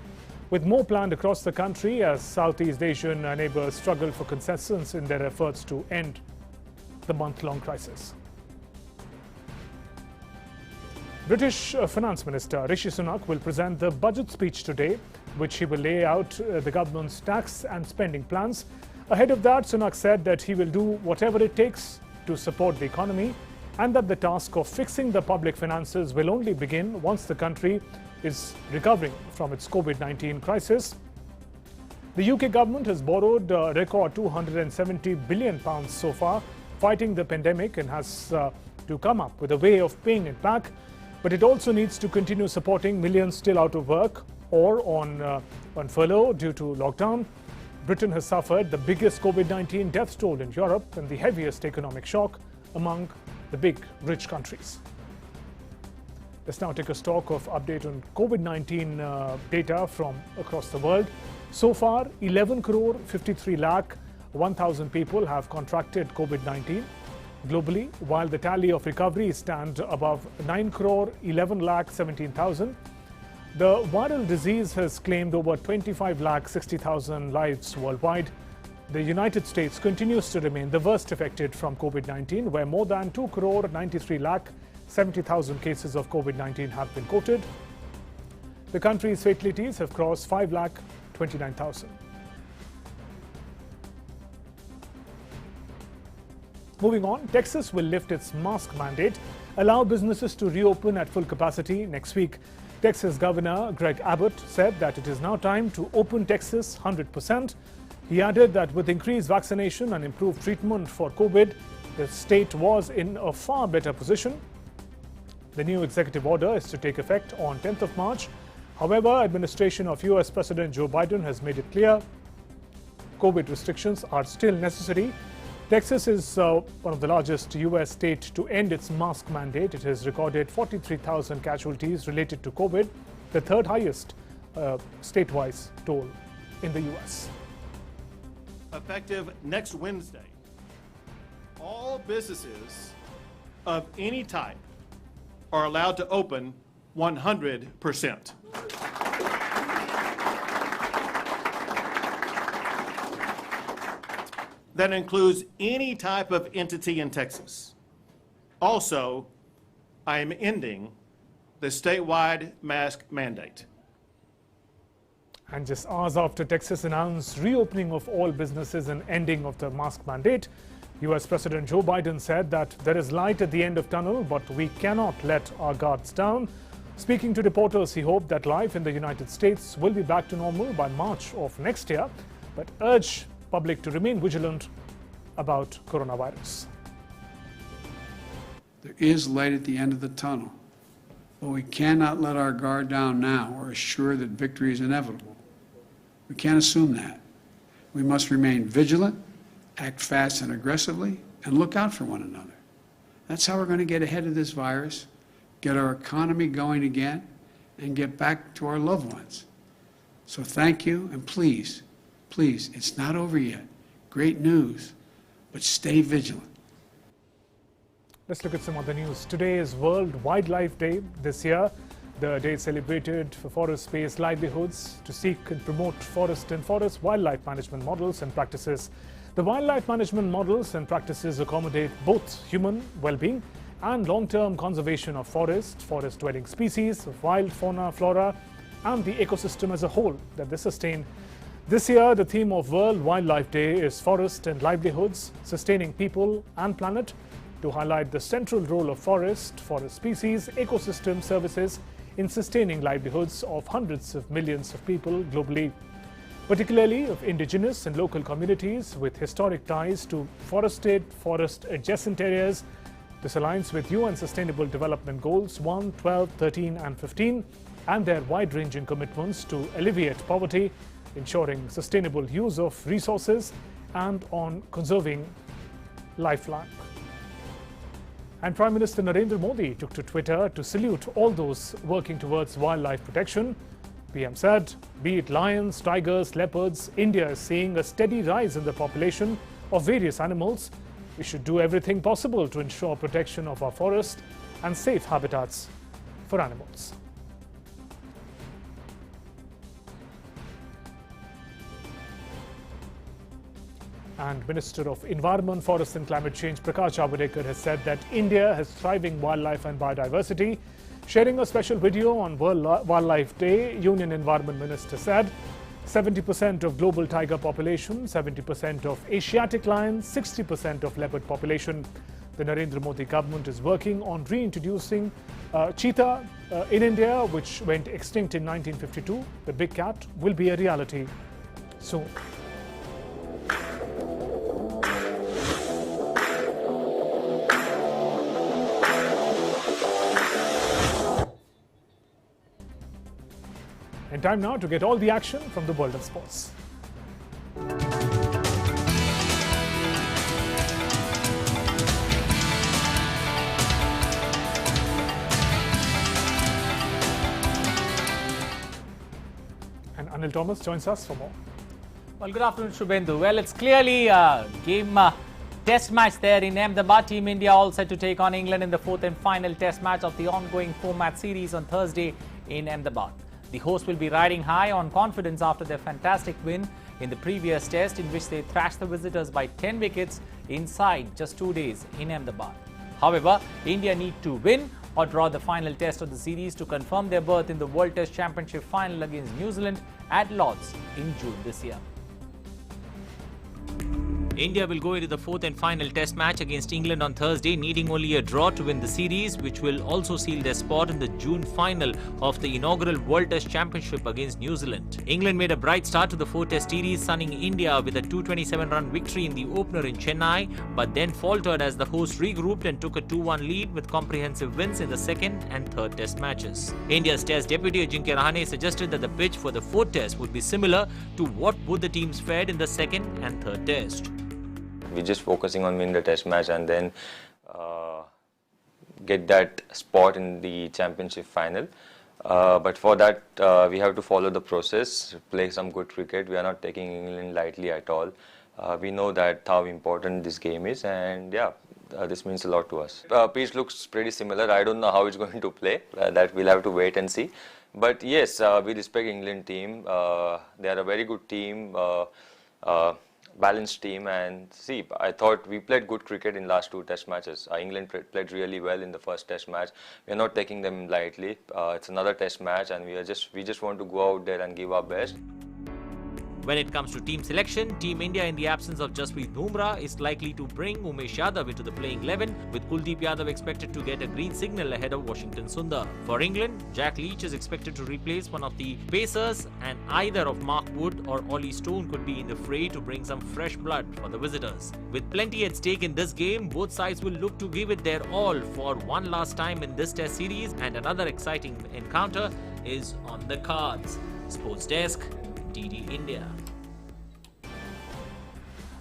with more planned across the country as Southeast Asian neighbors struggle for consensus in their efforts to end the month-long crisis. British Finance Minister Rishi Sunak will present the budget speech today, which he will lay out the government's tax and spending plans. Ahead of that, Sunak said that he will do whatever it takes to support the economy, and that the task of fixing the public finances will only begin once the country is recovering from its COVID-19 crisis. The UK government has borrowed a record £270 billion so far, fighting the pandemic, and has to come up with a way of paying it back. But it also needs to continue supporting millions still out of work or on furlough due to lockdown. Britain has suffered the biggest COVID-19 death toll in Europe and the heaviest economic shock among the big, rich countries. Let's now take a stock of update on COVID-19 data from across the world. So far, 11 crore 53 lakh 1,000 people have contracted COVID-19 globally, while the tally of recoveries stand above 9 crore 11 lakh 17,000. The viral disease has claimed over 25 lakh 60,000 lives worldwide. The United States continues to remain the worst affected from COVID-19, where more than 2 crore 93 lakh 70,000 cases of COVID-19 have been quoted. The country's fatalities have crossed 5 lakh 29,000. Moving on, Texas will lift its mask mandate, allow businesses to reopen at full capacity next week. Texas Governor Greg Abbott said that it is now time to open Texas 100%. He added that with increased vaccination and improved treatment for COVID, the state was in a far better position. The new executive order is to take effect on 10th of March. However, administration of US President Joe Biden has made it clear COVID restrictions are still necessary. Texas is one of the largest US states to end its mask mandate. It has recorded 43,000 casualties related to COVID, the third highest statewide toll in the US. Effective next Wednesday, all businesses of any type are allowed to open 100%. That includes any type of entity in Texas. Also, I am ending the statewide mask mandate. And just hours after Texas announced reopening of all businesses and ending of the mask mandate, US President Joe Biden said that there is light at the end of tunnel, but we cannot let our guards down. Speaking to reporters, he hoped that life in the United States will be back to normal by March of next year, but urged public to remain vigilant about coronavirus. There is light at the end of the tunnel, but we cannot let our guard down now or assure that victory is inevitable. We can't assume that. We must remain vigilant, act fast and aggressively, and look out for one another. That's how we're going to get ahead of this virus, get our economy going again, and get back to our loved ones. So thank you, and please, please, it's not over yet. Great news, but stay vigilant. Let's look at some other news. Today is World Wildlife Day. This year, the day is celebrated for forest-based livelihoods to seek and promote forest and forest wildlife management models and practices. The wildlife management models and practices accommodate both human well-being and long-term conservation of forest-dwelling species, of wild fauna, flora, and the ecosystem as a whole that they sustain. This year, the theme of World Wildlife Day is Forest and Livelihoods, Sustaining People and Planet, to highlight the central role of forest species, ecosystem services in sustaining livelihoods of hundreds of millions of people globally, particularly of indigenous and local communities with historic ties to forested, forest-adjacent areas. This aligns with UN Sustainable Development Goals 1, 12, 13 and 15 and their wide-ranging commitments to alleviate poverty, ensuring sustainable use of resources and on conserving lifeline. And Prime Minister Narendra Modi took to Twitter to salute all those working towards wildlife protection. PM said, be it lions, tigers, leopards, India is seeing a steady rise in the population of various animals. We should do everything possible to ensure protection of our forest and safe habitats for animals. And Minister of Environment, Forest and Climate Change Prakash Javadekar has said that India has thriving wildlife and biodiversity. Sharing a special video on World Wildlife Day, Union Environment Minister said 70% of global tiger population, 70% of Asiatic lions, 60% of leopard population. The Narendra Modi government is working on reintroducing cheetah in India, which went extinct in 1952. The big cat will be a reality soon. And time now to get all the action from the world of sports. And Anil Thomas joins us for more. Well, good afternoon, Shubhendu. Well, it's clearly a game test match there in Ahmedabad. Team India all set to take on England in the fourth and final test match of the ongoing four-match series on Thursday in Ahmedabad. The hosts will be riding high on confidence after their fantastic win in the previous test, in which they thrashed the visitors by 10 wickets inside just 2 days in Ahmedabad. However, India need to win or draw the final test of the series to confirm their berth in the World Test Championship final against New Zealand at Lord's in June this year. India will go into the fourth and final test match against England on Thursday, needing only a draw to win the series, which will also seal their spot in the June final of the inaugural World Test Championship against New Zealand. England made a bright start to the four-test series, sunning India with a 227-run victory in the opener in Chennai, but then faltered as the hosts regrouped and took a 2-1 lead with comprehensive wins in the second and third test matches. India's test deputy Ajinkya Rahane suggested that the pitch for the fourth test would be similar to what both the teams fared in the second and third test. We're just focusing on winning the test match and then get that spot in the championship final. But for that, we have to follow the process, play some good cricket. We are not taking England lightly at all. We know that how important this game is, and yeah, this means a lot to us. Pitch looks pretty similar. I don't know how it's going to play. That we'll have to wait and see. But yes, we respect England team. They are a very good team. Balanced team, and see, I thought we played good cricket in last two test matches. England played really well in the first test match. We are not taking them lightly. It's another test match, and we just want to go out there and give our best. When it comes to team selection, Team India in the absence of Jasprit Bumrah is likely to bring Umesh Yadav into the playing 11, with Kuldeep Yadav expected to get a green signal ahead of Washington Sundar. For England, Jack Leach is expected to replace one of the pacers, and either of Mark Wood or Ollie Stone could be in the fray to bring some fresh blood for the visitors. With plenty at stake in this game, both sides will look to give it their all for one last time in this Test series, and another exciting encounter is on the cards. Sports Desk, DD India.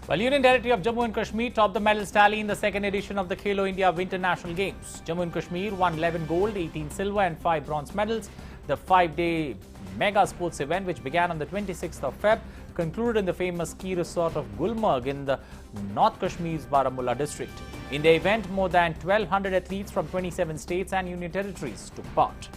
Well, Union Territory of Jammu and Kashmir topped the medals tally in the second edition of the Khelo India Winter National Games. Jammu and Kashmir won 11 gold, 18 silver and 5 bronze medals. The 5-day mega sports event, which began on the 26th of Feb, concluded in the famous ski resort of Gulmarg in the North Kashmir's Baramulla district. In the event, more than 1,200 athletes from 27 states and Union Territories took part.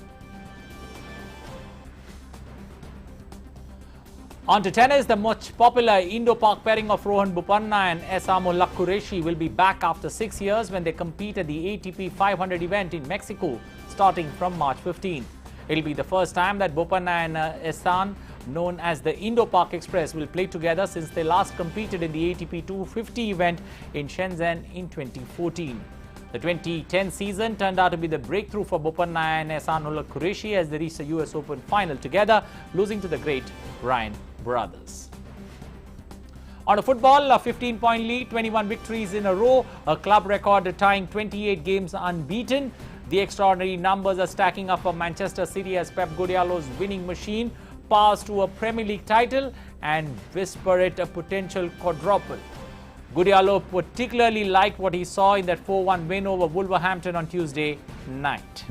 On to tennis, the much popular Indo-Pak pairing of Rohan Bopanna and Esamo Qureshi will be back after 6 years when they compete at the ATP 500 event in Mexico starting from March 15th. It will be the first time that Bopanna and Ehsan, known as the Indo-Pak Express, will play together since they last competed in the ATP 250 event in Shenzhen in 2014. The 2010 season turned out to be the breakthrough for Bopanna and Ehsanullah Qureshi as they reached the US Open final together, losing to the great Ryan brothers. On to football, a 15-point lead, 21 victories in a row, a club record tying 28 games unbeaten. The extraordinary numbers are stacking up for Manchester City as Pep Guardiola's winning machine powers to a Premier League title and whisper it a potential quadruple. Guardiola particularly liked what he saw in that 4-1 win over Wolverhampton on Tuesday night.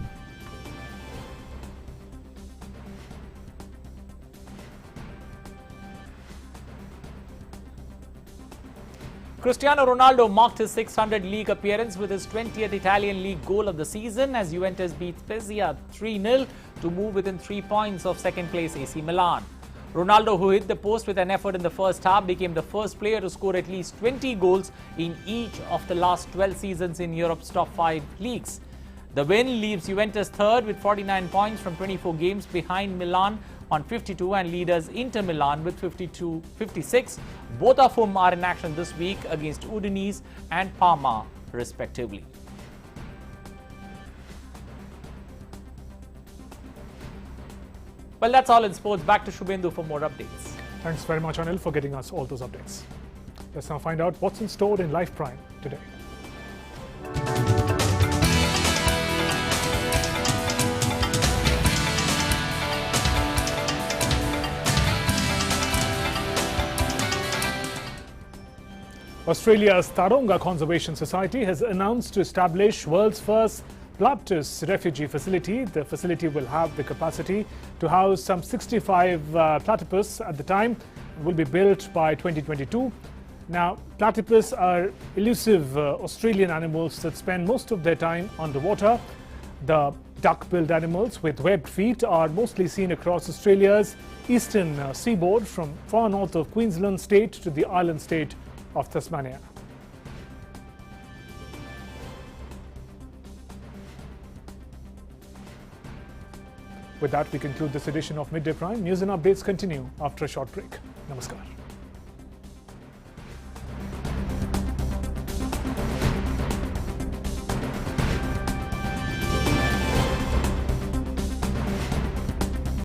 Cristiano Ronaldo marked his 600th league appearance with his 20th Italian league goal of the season as Juventus beat Spezia 3-0 to move within 3 points of second place AC Milan. Ronaldo, who hit the post with an effort in the first half, became the first player to score at least 20 goals in each of the last 12 seasons in Europe's top 5 leagues. The win leaves Juventus third with 49 points from 24 games behind Milan on 52 and leaders Inter Milan with 56, both of whom are in action this week against Udinese and Parma respectively. Well, that's all in sports. Back to Shubhendu for more updates. Thanks very much, Anil, for getting us all those updates. Let's now find out what's in store in Life Prime today. Australia's Taronga Conservation Society has announced to establish world's first platypus refugee facility. The facility will have the capacity to house some 65 platypus at the time, will be built by 2022. Now, platypus are elusive Australian animals that spend most of their time underwater. The duck-billed animals with webbed feet are mostly seen across Australia's eastern seaboard, from far north of Queensland state to the island state of Tasmania. With that, we conclude this edition of Midday Prime. News and updates continue after a short break. Namaskar.